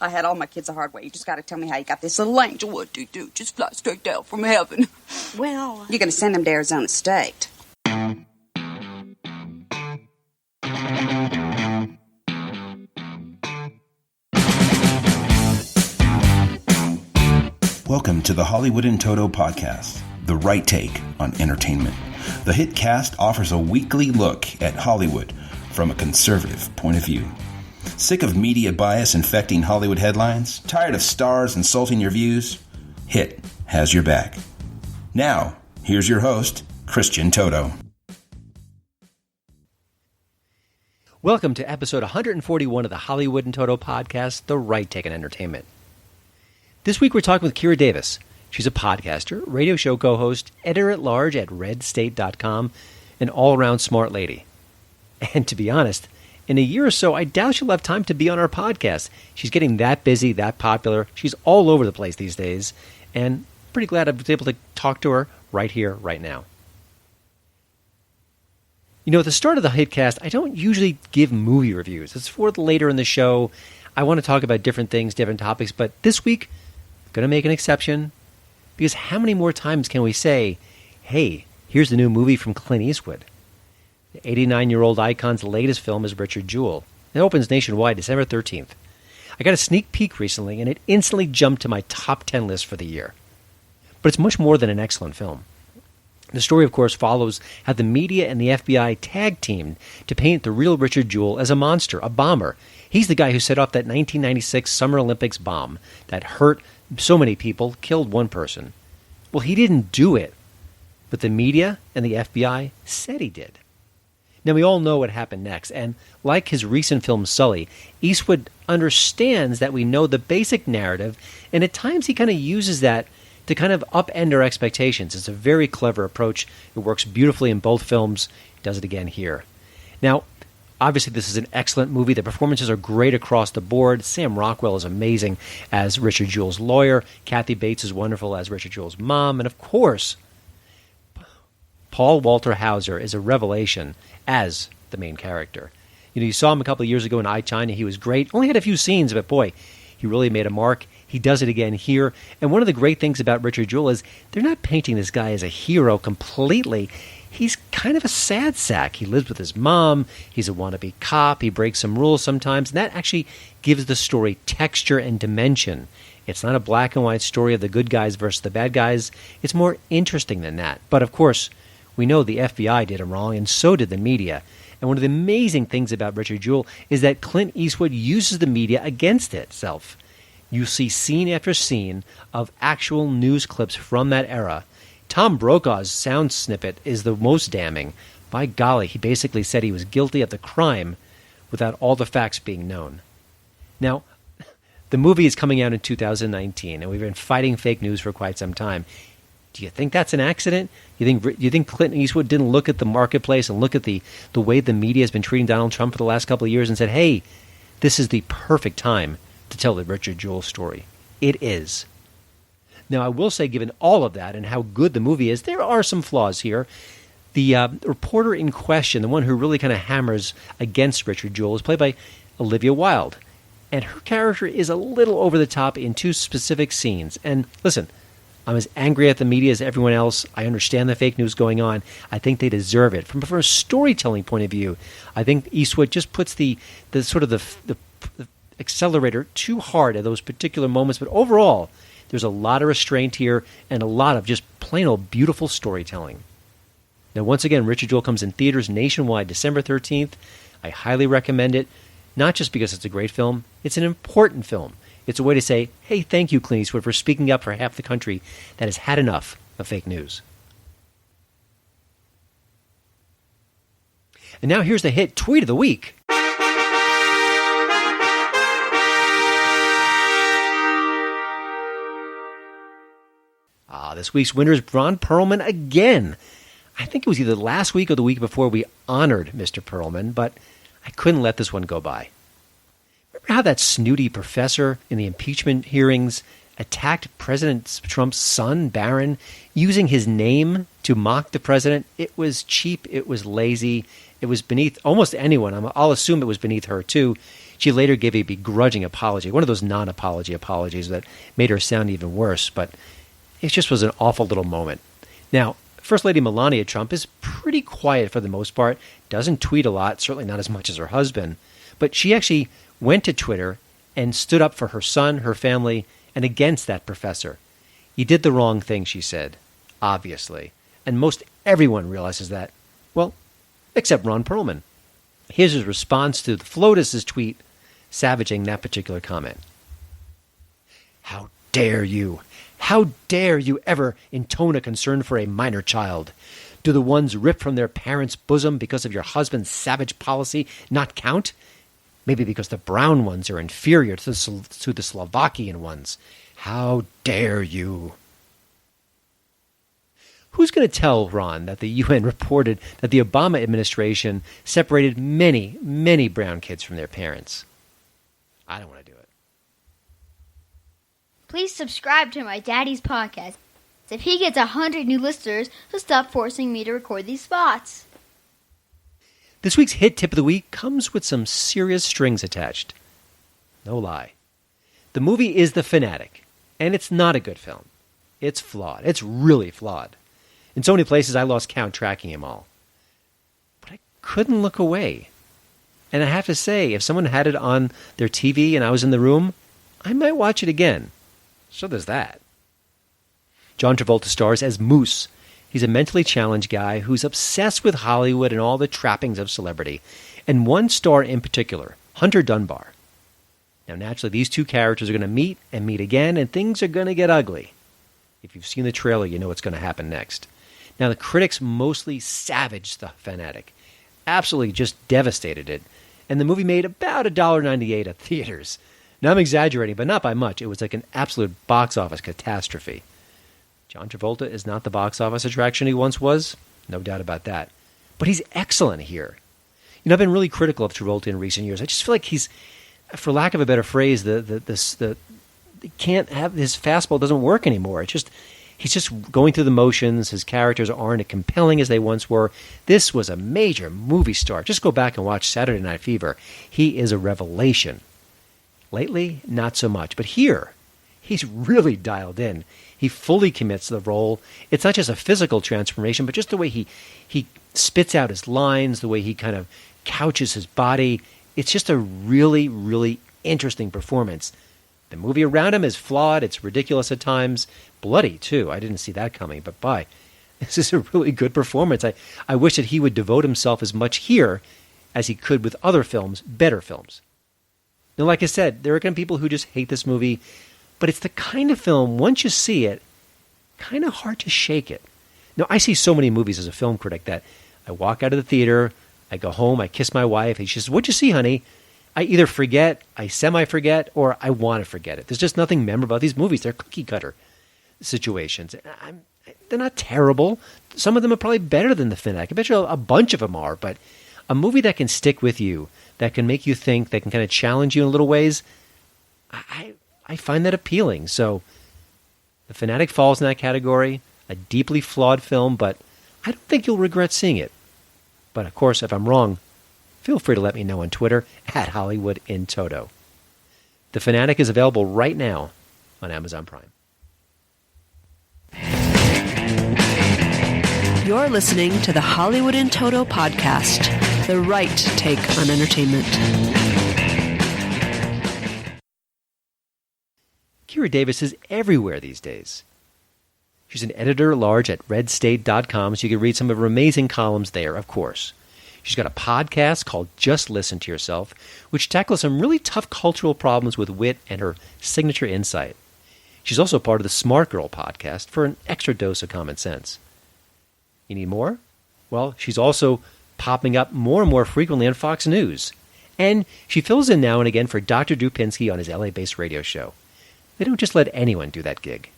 I had all my kids the hard way. You just got to tell me how you got this little angel. What do you do? Just fly straight down from heaven. Well... You're going to send them to Arizona State. Welcome to the Hollywood in Toto podcast, the right take on entertainment. The HiT cast offers a weekly look at Hollywood from a conservative point of view. Sick of media bias infecting Hollywood headlines? Tired of stars insulting your views? HiT has your back. Now, here's your host, Christian Toto. Welcome to episode 141 of the Hollywood in Toto podcast, the right take on entertainment. This week we're talking with Kira Davis. She's a podcaster, radio show co-host, editor-at-large at redstate.com, an all-around smart lady. And to be honest, in a year or so, I doubt she'll have time to be on our podcast. She's getting that busy, that popular. She's all over the place these days, and pretty glad I was able to talk to her right here, right now. You know, at the start of the HiTcast, I don't usually give movie reviews. It's for later in the show. I want to talk about different things, different topics, but this week, going to make an exception, because how many more times can we say, hey, here's the new movie from Clint Eastwood? The 89-year-old icon's latest film is Richard Jewell. It opens nationwide December 13th. I got a sneak peek recently, and it instantly jumped to my top 10 list for the year. But it's much more than an excellent film. The story, of course, follows how the media and the FBI tag-teamed to paint the real Richard Jewell as a monster, a bomber. He's the guy who set off that 1996 Summer Olympics bomb that hurt so many people, killed one person. Well, he didn't do it, but the media and the FBI said he did. Now, we all know what happened next, and like his recent film Sully, Eastwood understands that we know the basic narrative, and at times he kind of uses that to kind of upend our expectations. It's a very clever approach. It works beautifully in both films. He does it again here. Now, obviously, this is an excellent movie. The performances are great across the board. Sam Rockwell is amazing as Richard Jewell's lawyer. Kathy Bates is wonderful as Richard Jewell's mom. And of course, Paul Walter Hauser is a revelation as the main character. You know, you saw him a couple of years ago in I, China. He was great. Only had a few scenes, but boy, he really made a mark. He does it again here. And one of the great things about Richard Jewell is they're not painting this guy as a hero completely. He's kind of a sad sack. He lives with his mom. He's a wannabe cop. He breaks some rules sometimes. And that actually gives the story texture and dimension. It's not a black and white story of the good guys versus the bad guys. It's more interesting than that. But of course, we know the FBI did him wrong, and so did the media. And one of the amazing things about Richard Jewell is that Clint Eastwood uses the media against itself. You see scene after scene of actual news clips from that era. Tom Brokaw's sound snippet is the most damning. By golly, he basically said he was guilty of the crime without all the facts being known. Now, the movie is coming out in 2019, and we've been fighting fake news for quite some time. Do you think that's an accident? You think Clint Eastwood didn't look at the marketplace and look at the way the media has been treating Donald Trump for the last couple of years and said, hey, this is the perfect time to tell the Richard Jewell story? It is. Now, I will say, given all of that and how good the movie is, there are some flaws here. The reporter in question, the one who really kind of hammers against Richard Jewell, is played by Olivia Wilde. And her character is a little over the top in two specific scenes. And listen, I'm as angry at the media as everyone else. I understand the fake news going on. I think they deserve it. From a storytelling point of view, I think Eastwood just puts the accelerator too hard at those particular moments. But overall, there's a lot of restraint here and a lot of just plain old beautiful storytelling. Now, once again, Richard Jewell comes in theaters nationwide December 13th. I highly recommend it, not just because it's a great film. It's an important film. It's a way to say, hey, thank you, Clint Eastwood, for speaking up for half the country that has had enough of fake news. And now here's the HiT Tweet of the Week. This week's winner is Bran Pearlman again. I think it was either last week or the week before we honored Mr. Pearlman, but I couldn't let this one go by. Remember how that snooty professor in the impeachment hearings attacked President Trump's son, Barron, using his name to mock the president? It was cheap. It was lazy. It was beneath almost anyone. I'll assume it was beneath her, too. She later gave a begrudging apology, one of those non-apology apologies that made her sound even worse, but it just was an awful little moment. Now, First Lady Melania Trump is pretty quiet for the most part, doesn't tweet a lot, certainly not as much as her husband, but she actually went to Twitter and stood up for her son, her family, and against that professor. He did the wrong thing, she said, obviously, and most everyone realizes that, well, except Bran Pearlman. Here's his response to the FLOTUS's tweet savaging that particular comment. How dare you? How dare you ever intone a concern for a minor child? Do the ones ripped from their parents' bosom because of your husband's savage policy not count? Maybe because the brown ones are inferior to the Slovakian ones. How dare you? Who's going to tell Ron that the UN reported that the Obama administration separated many, many brown kids from their parents? I don't want to do it. Please subscribe to my daddy's podcast. If he gets 100 new listeners, he'll stop forcing me to record these spots. This week's hit tip of the week comes with some serious strings attached. No lie. The movie is The Fanatic, and it's not a good film. It's flawed. It's really flawed. In so many places, I lost count tracking them all. But I couldn't look away. And I have to say, if someone had it on their TV and I was in the room, I might watch it again. So there's that. John Travolta stars as Moose. He's a mentally challenged guy who's obsessed with Hollywood and all the trappings of celebrity. And one star in particular, Hunter Dunbar. Now, naturally, these two characters are going to meet and meet again, and things are going to get ugly. If you've seen the trailer, you know what's going to happen next. Now, the critics mostly savaged The Fanatic. Absolutely just devastated it. And the movie made about $1.98 at theaters. Now, I'm exaggerating, but not by much. It was like an absolute box office catastrophe. John Travolta is not the box office attraction he once was. No doubt about that. But he's excellent here. You know, I've been really critical of Travolta in recent years. I just feel like he's, for lack of a better phrase, he can't have, his fastball doesn't work anymore. He's just going through the motions. His characters aren't as compelling as they once were. This was a major movie star. Just go back and watch Saturday Night Fever. He is a revelation. Lately, not so much. But here, he's really dialed in. He fully commits to the role. It's not just a physical transformation, but just the way he spits out his lines, the way he kind of couches his body. It's just a really, really interesting performance. The movie around him is flawed. It's ridiculous at times. Bloody, too. I didn't see that coming. But boy, this is a really good performance. I wish that he would devote himself as much here as he could with other films, better films. Now, like I said, there are going to be people who just hate this movie, but it's the kind of film, once you see it, kind of hard to shake it. Now, I see so many movies as a film critic that I walk out of the theater, I go home, I kiss my wife, and she says, "What'd you see, honey?" I either forget, I semi-forget, or I want to forget it. There's just nothing memorable about these movies. They're cookie-cutter situations. They're not terrible. Some of them are probably better than The Fanatic. I bet you a bunch of them are, but a movie that can stick with you, that can make you think, that can kind of challenge you in little ways, I find that appealing. So The Fanatic falls in that category, a deeply flawed film, but I don't think you'll regret seeing it. But of course, if I'm wrong, feel free to let me know on Twitter @HollywoodInToto. The Fanatic is available right now on Amazon Prime. You're listening to the Hollywood in Toto podcast, the right take on entertainment. Kira Davis is everywhere these days. She's an editor-at-large at redstate.com, so you can read some of her amazing columns there, of course. She's got a podcast called Just Listen to Yourself, which tackles some really tough cultural problems with wit and her signature insight. She's also part of the Smart Girl podcast for an extra dose of common sense. You need more? Well, she's also popping up more and more frequently on Fox News. And she fills in now and again for Dr. Dupinsky on his LA-based radio show. They don't just let anyone do that gig.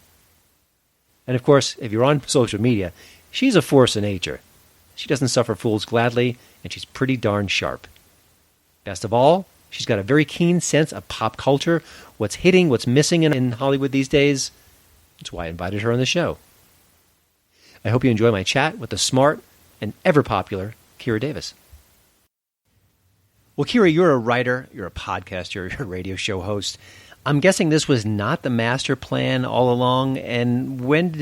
And of course, if you're on social media, she's a force of nature. She doesn't suffer fools gladly, and she's pretty darn sharp. Best of all, she's got a very keen sense of pop culture, what's hitting, what's missing in Hollywood these days. That's why I invited her on the show. I hope you enjoy my chat with the smart and ever-popular Kira Davis. Well, Kira, you're a writer, you're a podcaster, you're a radio show host. I'm guessing this was not the master plan all along. And what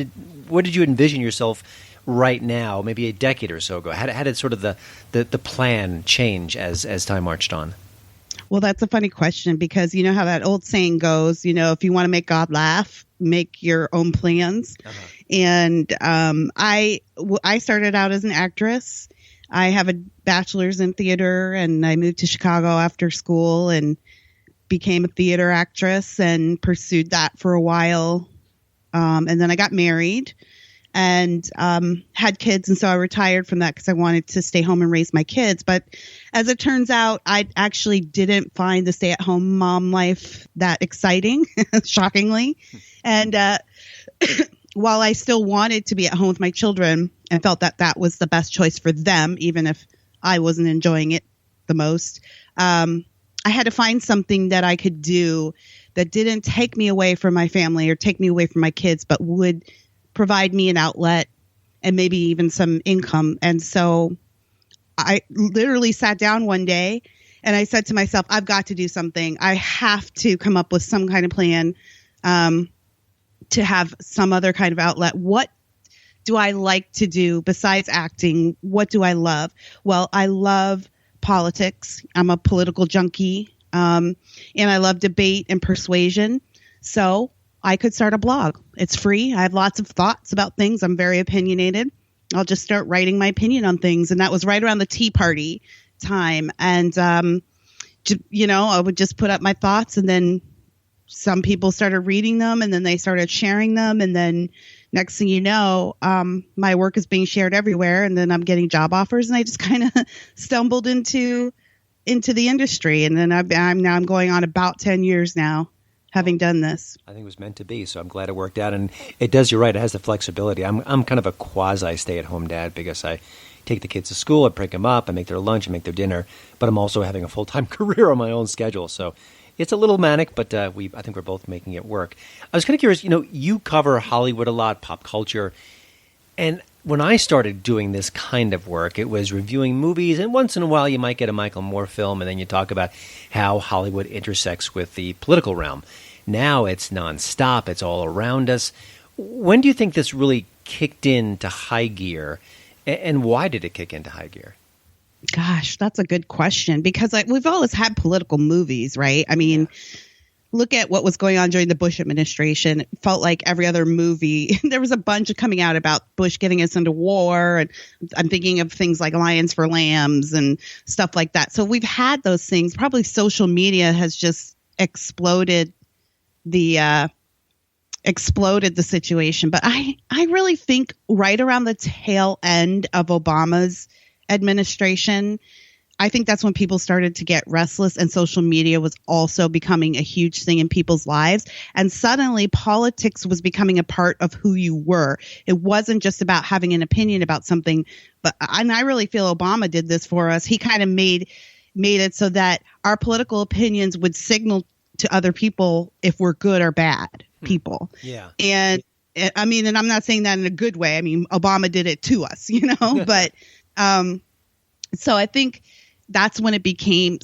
did you envision yourself right now, maybe a decade or so ago? How did sort of the plan change as time marched on? Well, that's a funny question because you know how that old saying goes, if you want to make God laugh, make your own plans. Uh-huh. And I started out as an actress. I have a bachelor's in theater, and I moved to Chicago after school and became a theater actress and pursued that for a while. And then I got married and had kids. And so I retired from that because I wanted to stay home and raise my kids. But as it turns out, I actually didn't find the stay-at-home mom life that exciting, shockingly. And while I still wanted to be at home with my children and felt that that was the best choice for them, even if I wasn't enjoying it the most, I had to find something that I could do that didn't take me away from my family or take me away from my kids, but would provide me an outlet and maybe even some income. And so I literally sat down one day and I said to myself, I've got to do something. I have to come up with some kind of plan to have some other kind of outlet. What do I like to do besides acting? What do I love? Well, I love politics. I'm a political junkie, and I love debate and persuasion. So I could start a blog. It's free. I have lots of thoughts about things. I'm very opinionated. I'll just start writing my opinion on things. And that was right around the Tea Party time. And, I would just put up my thoughts, and then some people started reading them, and then they started sharing them. And then next thing you know, my work is being shared everywhere, and then I'm getting job offers, and I just kind of stumbled into the industry. And then I'm going on about 10 years now, having done this. I think it was meant to be, so I'm glad it worked out. And it does, you're right, it has the flexibility. I'm kind of a quasi stay-at-home dad because I take the kids to school, I pick them up, I make their lunch, I make their dinner, but I'm also having a full-time career on my own schedule. So it's a little manic, but I think we're both making it work. I was kind of curious, you cover Hollywood a lot, pop culture, and when I started doing this kind of work, it was reviewing movies, and once in a while you might get a Michael Moore film, and then you talk about how Hollywood intersects with the political realm. Now it's nonstop, it's all around us. When do you think this really kicked into high gear, and why did it kick into high gear? Gosh, that's a good question because we've always had political movies, right? I mean, look at what was going on during the Bush administration. It felt like every other movie. There was a bunch coming out about Bush getting us into war. And I'm thinking of things like Lions for Lambs and stuff like that. So we've had those things. Probably social media has just exploded the situation. But I really think right around the tail end of Obama's administration, I think that's when people started to get restless, and social media was also becoming a huge thing in people's lives. And suddenly politics was becoming a part of who you were. It wasn't just about having an opinion about something, and I really feel Obama did this for us. He kind of made it so that our political opinions would signal to other people if we're good or bad people. Yeah. And I mean, and I'm not saying that in a good way. I mean, Obama did it to us, but so I think that's when it became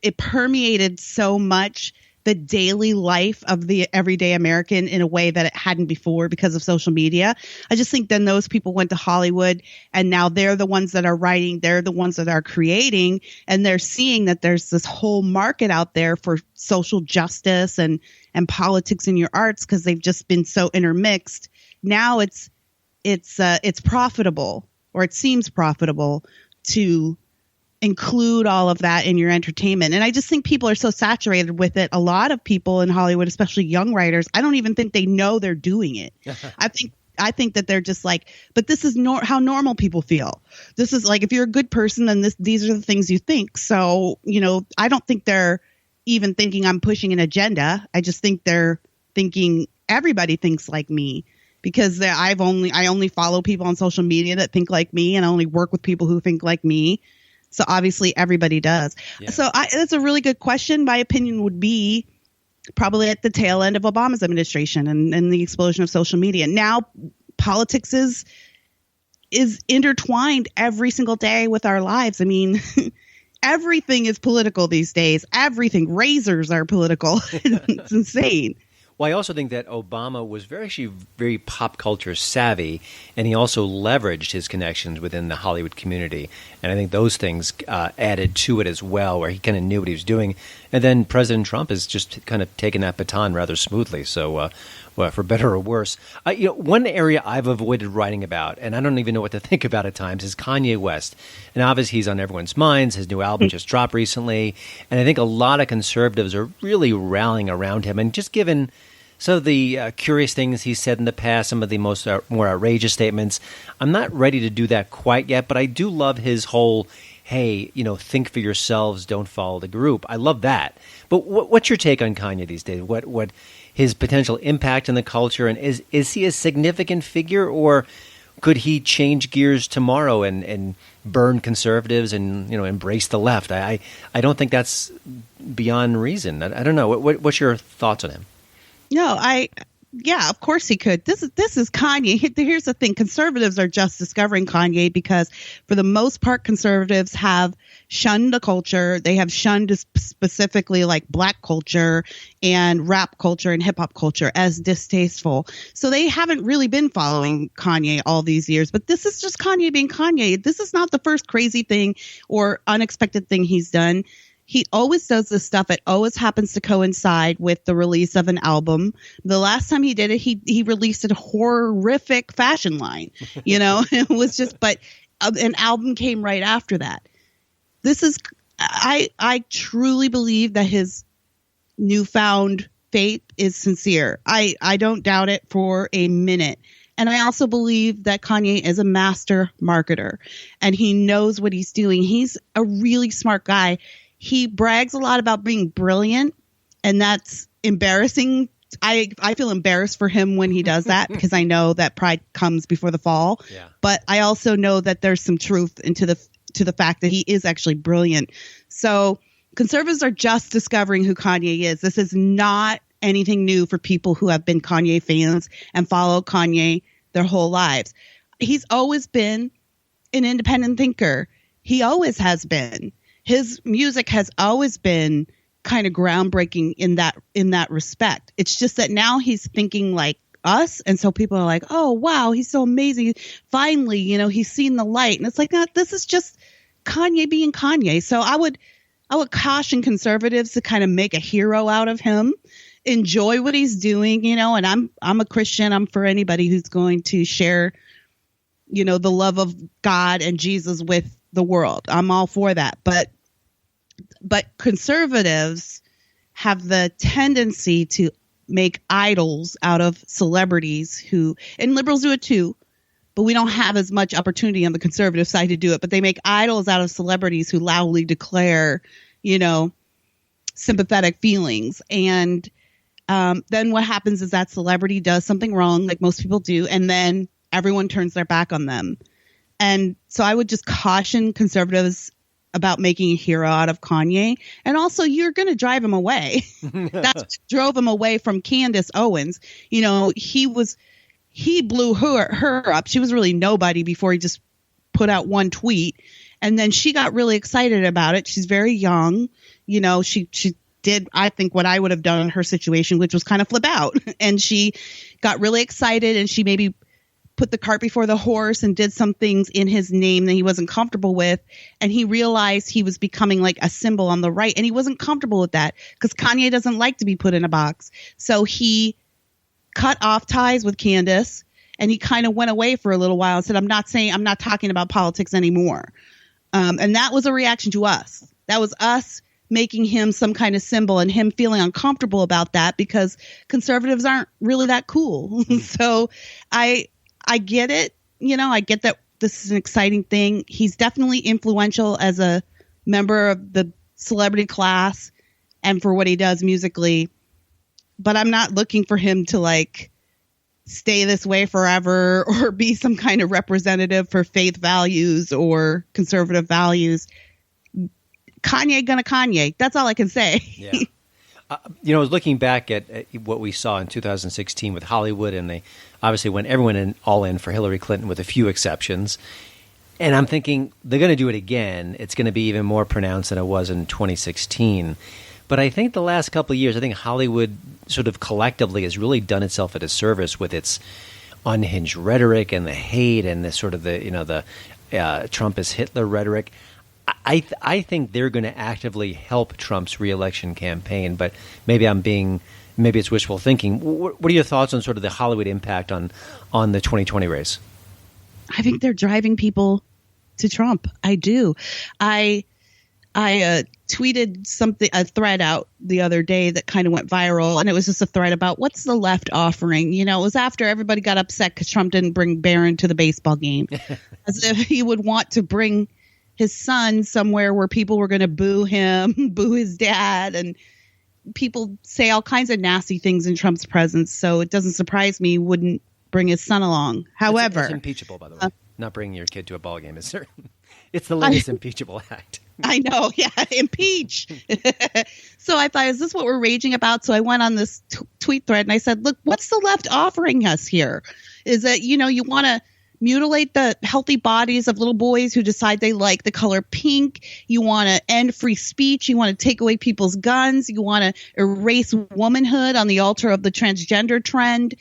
it permeated so much the daily life of the everyday American in a way that it hadn't before because of social media. I just think then those people went to Hollywood, and now they're the ones that are writing, they're the ones that are creating, and they're seeing that there's this whole market out there for social justice and politics in your arts because they've just been so intermixed. Now it's profitable, or it seems profitable, to include all of that in your entertainment. And I just think people are so saturated with it. A lot of people in Hollywood, especially young writers, I don't even think they know they're doing it. I think that they're just like, but this is how normal people feel. This is like, if you're a good person, then these are the things you think. So, I don't think they're even thinking I'm pushing an agenda. I just think they're thinking everybody thinks like me. Because I only follow people on social media that think like me, and I only work with people who think like me. So obviously everybody does. Yeah. So that's a really good question. My opinion would be probably at the tail end of Obama's administration and the explosion of social media. Now politics is intertwined every single day with our lives. I mean, everything is political these days. Everything. Razors are political. It's insane. Well, I also think that Obama was very pop culture savvy, and he also leveraged his connections within the Hollywood community. And I think those things added to it as well, where he kind of knew what he was doing. And then President Trump has just kind of taken that baton rather smoothly. So, well, for better or worse, one area I've avoided writing about, and I don't even know what to think about at times, is Kanye West. And obviously, he's on everyone's minds. His new album just dropped recently, and I think a lot of conservatives are really rallying around him. And just given some of the curious things he said in the past, some of the more outrageous statements, I'm not ready to do that quite yet. But I do love his whole, hey, think for yourselves, don't follow the group. I love that. But what's your take on Kanye these days? What his potential impact in the culture, and is he a significant figure, or could he change gears tomorrow and burn conservatives and embrace the left? I don't think that's beyond reason. I don't know. What's your thoughts on him? No, yeah, of course he could. This is Kanye. Here's the thing. Conservatives are just discovering Kanye because for the most part, conservatives have shunned the culture. They have shunned specifically like black culture and rap culture and hip hop culture as distasteful. So they haven't really been following Kanye all these years. But this is just Kanye being Kanye. This is not the first crazy thing or unexpected thing he's done. He always does this stuff. It always happens to coincide with the release of an album. The last time he did it, he released a horrific fashion line. It was just, but an album came right after that. I truly believe that his newfound faith is sincere. I don't doubt it for a minute. And I also believe that Kanye is a master marketer and he knows what he's doing. He's a really smart guy. He brags a lot about being brilliant, and that's embarrassing. I feel embarrassed for him when he does that because I know that pride comes before the fall. Yeah. But I also know that there's some truth to the fact that he is actually brilliant. So conservatives are just discovering who Kanye is. This is not anything new for people who have been Kanye fans and follow Kanye their whole lives. He's always been an independent thinker. He always has been. His music has always been kind of groundbreaking in that respect. It's just that now he's thinking like us, and so people are like, "Oh, wow, he's so amazing! Finally, he's seen the light." And it's like, no, this is just Kanye being Kanye. So I would caution conservatives to kind of make a hero out of him, enjoy what he's doing, And I'm a Christian. I'm for anybody who's going to share, the love of God and Jesus with the world. I'm all for that. But conservatives have the tendency to make idols out of celebrities and liberals do it too, but we don't have as much opportunity on the conservative side to do it. But they make idols out of celebrities who loudly declare, sympathetic feelings. And then what happens is that celebrity does something wrong, like most people do, and then everyone turns their back on them. And so I would just caution conservatives about making a hero out of Kanye. And also, you're going to drive him away. That's what drove him away from Candace Owens. He blew her up. She was really nobody before he just put out one tweet. And then she got really excited about it. She's very young. She did, I think, what I would have done in her situation, which was kind of flip out. And she got really excited and she maybe put the cart before the horse and did some things in his name that he wasn't comfortable with. And he realized he was becoming like a symbol on the right. And he wasn't comfortable with that because Kanye doesn't like to be put in a box. So he cut off ties with Candace and he kind of went away for a little while and said, I'm not talking about politics anymore. And that was a reaction to us. That was us making him some kind of symbol and him feeling uncomfortable about that because conservatives aren't really that cool. So I get it. I get that this is an exciting thing. He's definitely influential as a member of the celebrity class and for what he does musically. But I'm not looking for him to like stay this way forever or be some kind of representative for faith values or conservative values. Kanye gonna Kanye. That's all I can say. Yeah. I was looking back at what we saw in 2016 with Hollywood, and they obviously went everyone all in for Hillary Clinton with a few exceptions. And I'm thinking they're going to do it again. It's going to be even more pronounced than it was in 2016. But I think the last couple of years, I think Hollywood sort of collectively has really done itself a disservice with its unhinged rhetoric and the hate and the sort of the Trump is Hitler rhetoric. I think they're going to actively help Trump's reelection campaign, but maybe it's wishful thinking. What are your thoughts on sort of the Hollywood impact on the 2020 race? I think they're driving people to Trump. I do. I tweeted a thread out the other day that kind of went viral, and it was just a thread about what's the left offering. It was after everybody got upset because Trump didn't bring Barron to the baseball game, as if he would want to bring his son somewhere where people were going to boo him, boo his dad, and people say all kinds of nasty things in Trump's presence. So it doesn't surprise me he wouldn't bring his son along. However, it's impeachable, by the way. Not bringing your kid to a ball game is certain. It's the latest impeachable act. I know, yeah, impeach. So I thought, is this what we're raging about? So I went on this tweet thread and I said, look, what's the left offering us here? Is that, you want to mutilate the healthy bodies of little boys who decide they like the color pink. You want to end free speech. You want to take away people's guns. You want to erase womanhood on the altar of the transgender trend.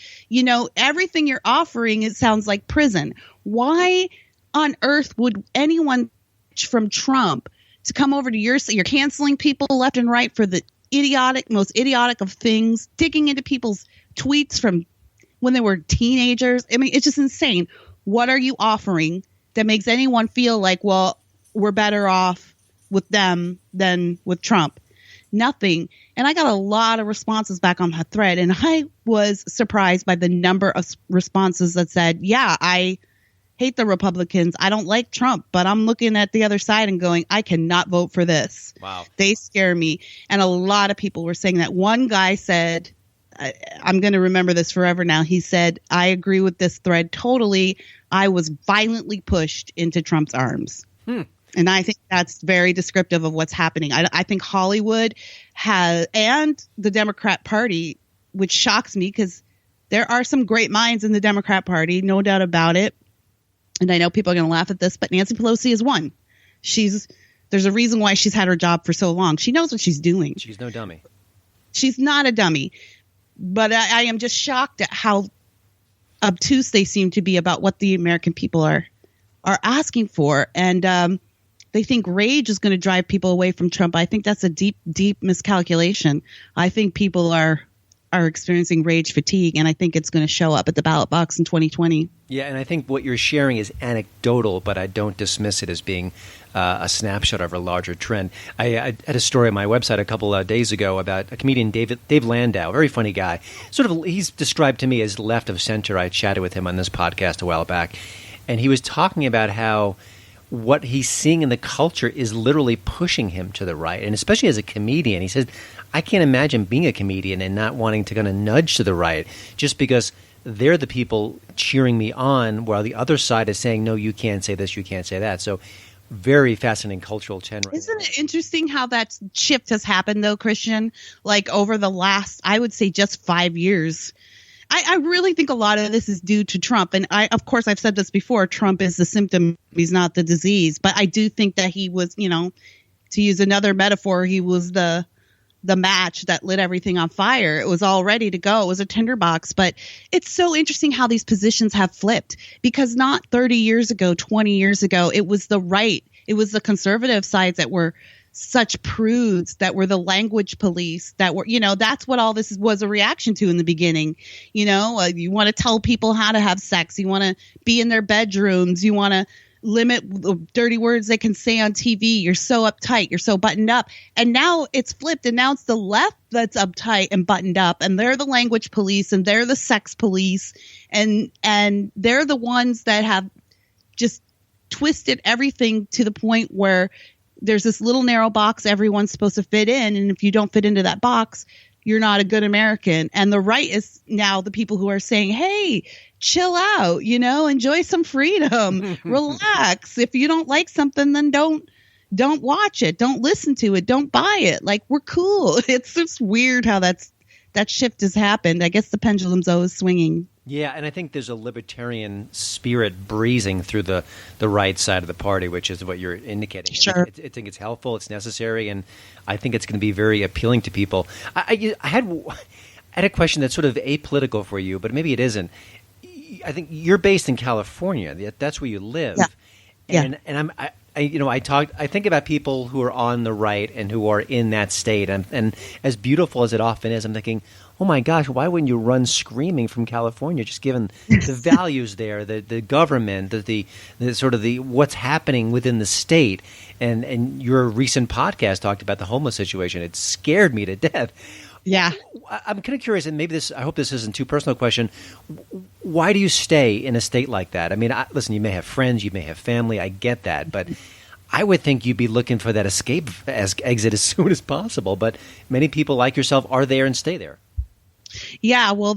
Everything you're offering, it sounds like prison. Why on earth would anyone from Trump to come over to you're canceling people left and right for the most idiotic of things, digging into people's tweets from when they were teenagers. I mean, it's just insane. What are you offering that makes anyone feel like, well, we're better off with them than with Trump? Nothing. And I got a lot of responses back on that thread, and I was surprised by the number of responses that said, yeah, I hate the Republicans. I don't like Trump, but I'm looking at the other side and going, I cannot vote for this. Wow. They scare me. And a lot of people were saying that. One guy said, I'm going to remember this forever now. He said, I agree with this thread totally. I was violently pushed into Trump's arms. And I think that's very descriptive of what's happening. I think Hollywood and the Democrat Party, which shocks me because there are some great minds in the Democrat Party, no doubt about it. And I know people are going to laugh at this, but Nancy Pelosi is one. There's a reason why she's had her job for so long. She knows what she's doing. She's no dummy. She's not a dummy. But I am just shocked at how obtuse they seem to be about what the American people are asking for. And they think rage is going to drive people away from Trump. I think that's a deep, deep miscalculation. I think people are experiencing rage fatigue, and I think it's going to show up at the ballot box in 2020. Yeah, and I think what you're sharing is anecdotal, but I don't dismiss it as being a snapshot of a larger trend. I had a story on my website a couple of days ago about a comedian, Dave Landau, very funny guy. He's described to me as left of center. I chatted with him on this podcast a while back, and he was talking about how what he's seeing in the culture is literally pushing him to the right, and especially as a comedian. He said, I can't imagine being a comedian and not wanting to kind of nudge to the right just because they're the people cheering me on while the other side is saying, no, you can't say this, you can't say that. So very fascinating cultural trend. Isn't it interesting how that shift has happened, though, Christian? Like over the last, I would say, just 5 years. I really think a lot of this is due to Trump. And of course, I've said this before, Trump is the symptom. He's not the disease. But I do think that he was, to use another metaphor, he was the match that lit everything on fire. It was all ready to go. It was a tinderbox. But it's so interesting how these positions have flipped, because not 30 years ago, 20 years ago, it was the right. It was the conservative sides that were such prudes, that were the language police, that were, that's what all this was a reaction to in the beginning. You want to tell people how to have sex. You want to be in their bedrooms. You want to limit the dirty words they can say on TV. You're so uptight. You're so buttoned up. And now it's flipped. And now it's the left that's uptight and buttoned up. And they're the language police, and they're the sex police. And they're the ones that have just twisted everything to the point where there's this little narrow box everyone's supposed to fit in. And if you don't fit into that box, you're not a good American. And the right is now the people who are saying, hey, chill out, enjoy some freedom, relax. If you don't like something, then don't watch it. Don't listen to it. Don't buy it. Like, we're cool. It's just weird how that shift has happened. I guess the pendulum's always swinging. Yeah, and I think there's a libertarian spirit breezing through the right side of the party, which is what you're indicating. Sure. I think it's helpful, it's necessary, and I think it's going to be very appealing to people. I had a question that's sort of apolitical for you, but maybe it isn't. I think you're based in California. That's where you live. Yeah. And I think about people who are on the right and who are in that state, and as beautiful as it often is, I'm thinking, oh my gosh, why wouldn't you run screaming from California? Just given the values there, the government, the sort of the what's happening within the state, and your recent podcast talked about the homeless situation. It scared me to death. Yeah. I'm kind of curious, and maybe I hope this isn't too personal question. Why do you stay in a state like that? I mean, listen, you may have friends, you may have family, I get that, but I would think you'd be looking for that exit as soon as possible. But many people like yourself are there and stay there. Yeah, well,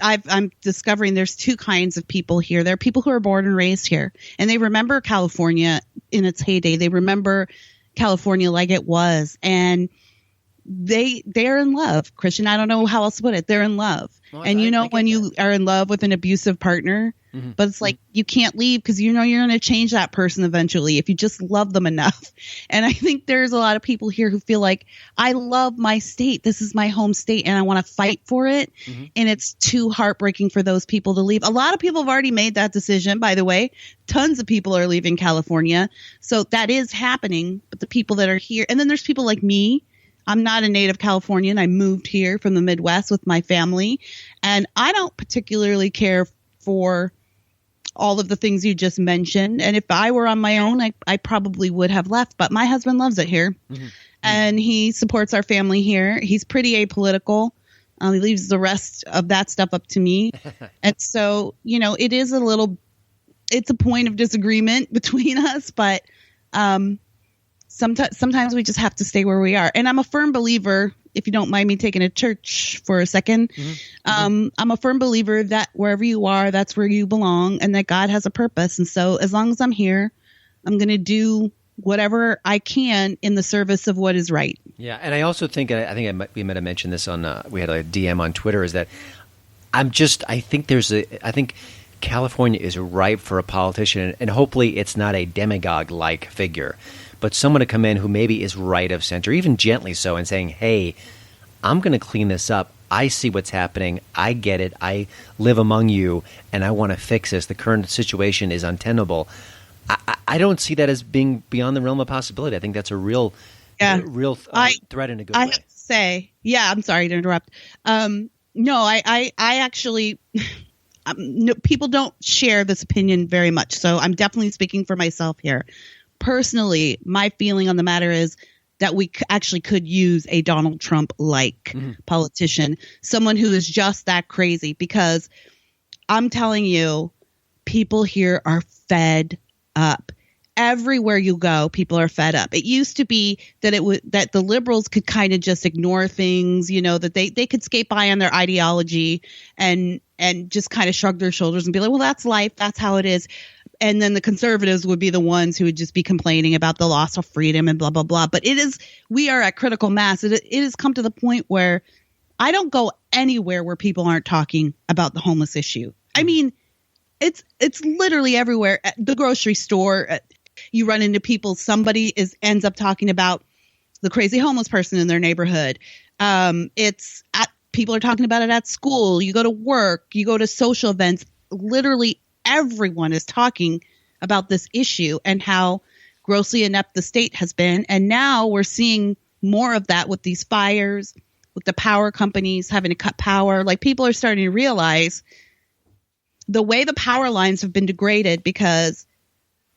I'm discovering there's two kinds of people here. There are people who are born and raised here, and they remember California in its heyday. They remember California like it was, and they're in love, Christian. I don't know how else to put it. They're in love. Well, and when you are in love with an abusive partner, but it's like you can't leave because you're going to change that person eventually if you just love them enough. And I think there's a lot of people here who feel like, I love my state. This is my home state and I want to fight for it. And it's too heartbreaking for those people to leave. A lot of people have already made that decision, by the way. Tons of people are leaving California. So that is happening. But the people that are here, and then there's people like me. I'm not a native Californian. I moved here from the Midwest with my family, and I don't particularly care for all of the things you just mentioned. And if I were on my own, I probably would have left. But my husband loves it here, and he supports our family here. He's pretty apolitical. He leaves the rest of that stuff up to me. And so, it's a point of disagreement between us, but sometimes we just have to stay where we are. And I'm a firm believer, if you don't mind me taking a church for a second, I'm a firm believer that wherever you are, that's where you belong, and that God has a purpose. And so as long as I'm here, I'm going to do whatever I can in the service of what is right. Yeah, and I also think, we might have mentioned this on, we had a DM on Twitter, is that I think California is ripe for a politician, and hopefully it's not a demagogue-like figure, but someone to come in who maybe is right of center, even gently so, and saying, hey, I'm going to clean this up. I see what's happening. I get it. I live among you, and I want to fix this. The current situation is untenable. I don't see that as being beyond the realm of possibility. I think that's a real threat in a good way. I have to say, I'm sorry to interrupt. No, I actually... no, people don't share this opinion very much, so I'm definitely speaking for myself here. Personally, my feeling on the matter is that we actually could use a Donald Trump-like politician, someone who is just that crazy, because I'm telling you, people here are fed up. Everywhere you go, people are fed up. It used to be that the liberals could kind of just ignore things, that they could skate by on their ideology and just kind of shrug their shoulders and be like, well, that's life. That's how it is. And then the conservatives would be the ones who would just be complaining about the loss of freedom and blah, blah, blah. But we are at critical mass. It has come to the point where I don't go anywhere where people aren't talking about the homeless issue. I mean, it's literally everywhere. At the grocery store, you run into people. Somebody ends up talking about the crazy homeless person in their neighborhood. People are talking about it at school. You go to work, you go to social events. Literally everyone is talking about this issue and how grossly inept the state has been. And now we're seeing more of that with these fires, with the power companies having to cut power. Like, people are starting to realize the way the power lines have been degraded because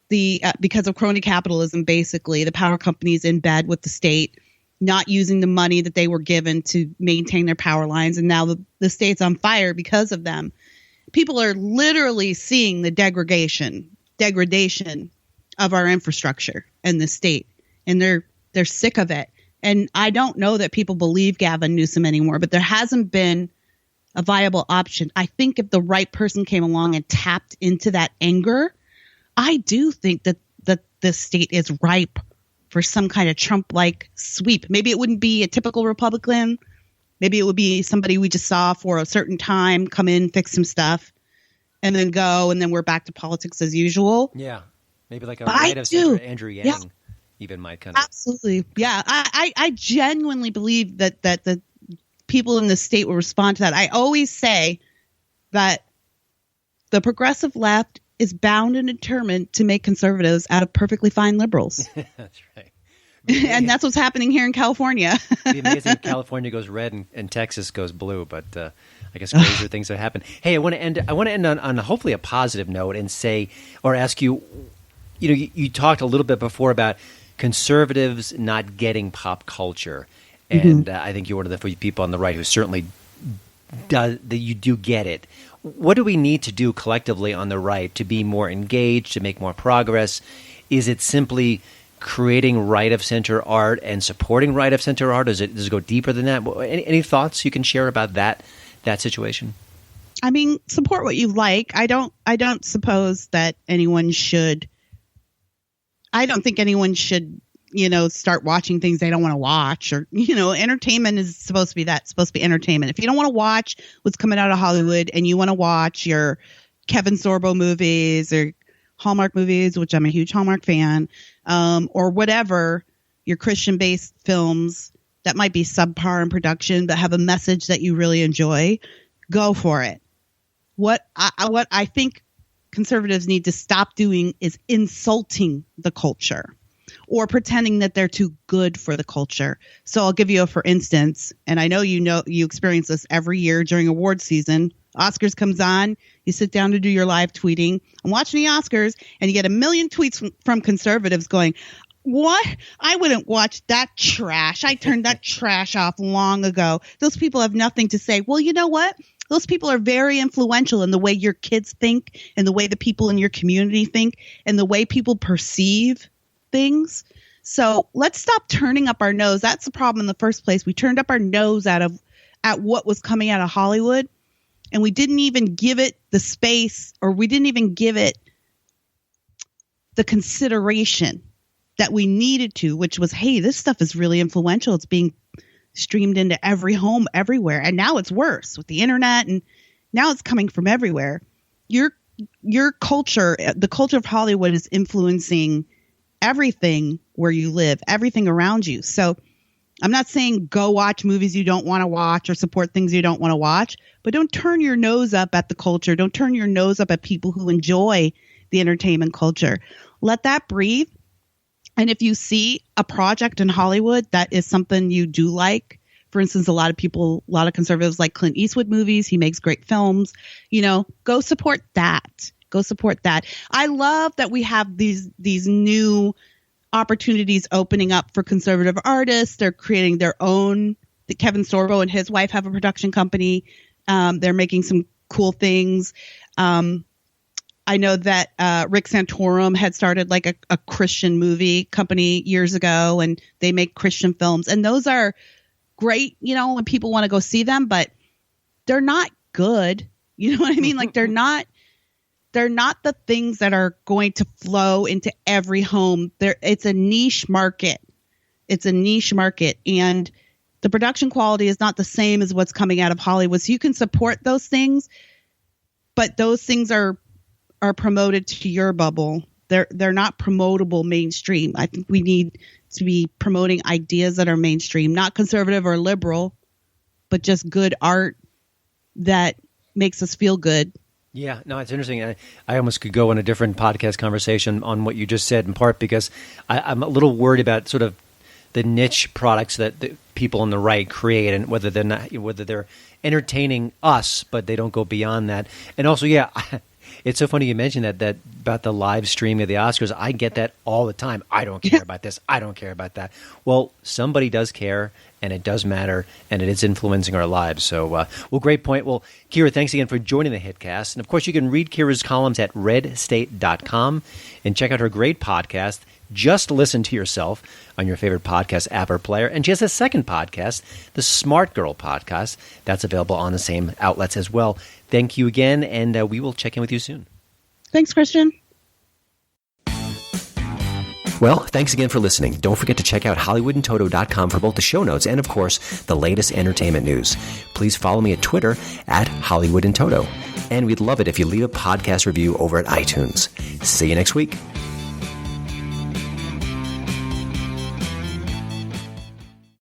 of crony capitalism. Basically, the power companies in bed with the state, not using the money that they were given to maintain their power lines. And now the state's on fire because of them. People are literally seeing the degradation of our infrastructure in the state, and they're sick of it. And I don't know that people believe Gavin Newsom anymore, but there hasn't been a viable option. I think if the right person came along and tapped into that anger, I do think that the state is ripe for some kind of Trump-like sweep. Maybe it wouldn't be a typical Republican. Maybe it would be somebody we just saw for a certain time come in, fix some stuff. and then go, and then we're back to politics as usual. Yeah. Maybe like a But right I of do. center Andrew Yang Yeah. even might kind of. Absolutely. Yeah. I genuinely believe that the people in the state will respond to that. I always say that the progressive left is bound and determined to make conservatives out of perfectly fine liberals. That's right. And that's what's happening here in California. It'd be amazing if California goes red and Texas goes blue, but I guess crazier things have happened. Hey, I want to end on hopefully a positive note and say, or ask you, you talked a little bit before about conservatives not getting pop culture, and I think you're one of the few people on the right who certainly does that. You do get it. What do we need to do collectively on the right to be more engaged, to make more progress? Is it simply creating right-of-center art and supporting right-of-center art? Does it go deeper than that? Any thoughts you can share about that situation? I mean, support what you like. I don't suppose that anyone should. I don't think anyone should, start watching things they don't want to watch, or, entertainment is supposed to be that. It's supposed to be entertainment. If you don't want to watch what's coming out of Hollywood and you want to watch your Kevin Sorbo movies or Hallmark movies, which I'm a huge Hallmark fan, or whatever, your Christian-based films that might be subpar in production but have a message that you really enjoy, go for it. What I think conservatives need to stop doing is insulting the culture or pretending that they're too good for the culture. So I'll give you a for instance, and I know you experience this every year during award season. Oscars comes on, you sit down to do your live tweeting. I'm watching the Oscars, and you get a million tweets from conservatives going, "What? I wouldn't watch that trash. I turned that trash off long ago. Those people have nothing to say." Well, you know what? Those people are very influential in the way your kids think, and the way the people in your community think, and the way people perceive things. So let's stop turning up our nose. That's the problem in the first place. We turned up our nose at what was coming out of Hollywood, and we didn't even give it the space, or we didn't even give it the consideration that we needed to, which was, hey, this stuff is really influential. It's being streamed into every home everywhere. And now it's worse with the internet, and now it's coming from everywhere. Your culture, the culture of Hollywood, is influencing everything where you live, everything around you. So I'm not saying go watch movies you don't want to watch or support things you don't want to watch, but don't turn your nose up at the culture. Don't turn your nose up at people who enjoy the entertainment culture. Let that breathe. And if you see a project in Hollywood that is something you do like, for instance, a lot of conservatives like Clint Eastwood movies. He makes great films. Go support that. Go support that. I love that we have these new opportunities opening up for conservative artists. They're creating their own. Kevin Sorbo and his wife have a production company. They're making some cool things. I know that Rick Santorum had started like a Christian movie company years ago, and they make Christian films. And those are great, when people want to go see them, but they're not good. You know what I mean? Like they're not the things that are going to flow into every home. It's a niche market. It's a niche market. And the production quality is not the same as what's coming out of Hollywood. So you can support those things, but those things are promoted to your bubble. They're not promotable mainstream. I think we need to be promoting ideas that are mainstream, not conservative or liberal, but just good art that makes us feel good. Yeah, no, it's interesting. I almost could go on a different podcast conversation on what you just said, in part because I'm a little worried about sort of the niche products that the people on the right create, and whether they're entertaining us, but they don't go beyond that. And also, yeah, it's so funny you mentioned that about the live streaming of the Oscars. I get that all the time. I don't care about this. I don't care about that. Well, somebody does care, and it does matter, and it is influencing our lives. So, well, great point. Well, Kira, thanks again for joining the HitCast. And, of course, you can read Kira's columns at redstate.com and check out her great podcast, Just Listen to Yourself, on your favorite podcast app or player. And she has a second podcast, the Smart Girl Podcast. That's available on the same outlets as well. Thank you again, and we will check in with you soon. Thanks, Christian. Well, thanks again for listening. Don't forget to check out HollywoodandToto.com for both the show notes and, of course, the latest entertainment news. Please follow me at Twitter at HollywoodandToto. And we'd love it if you leave a podcast review over at iTunes. See you next week.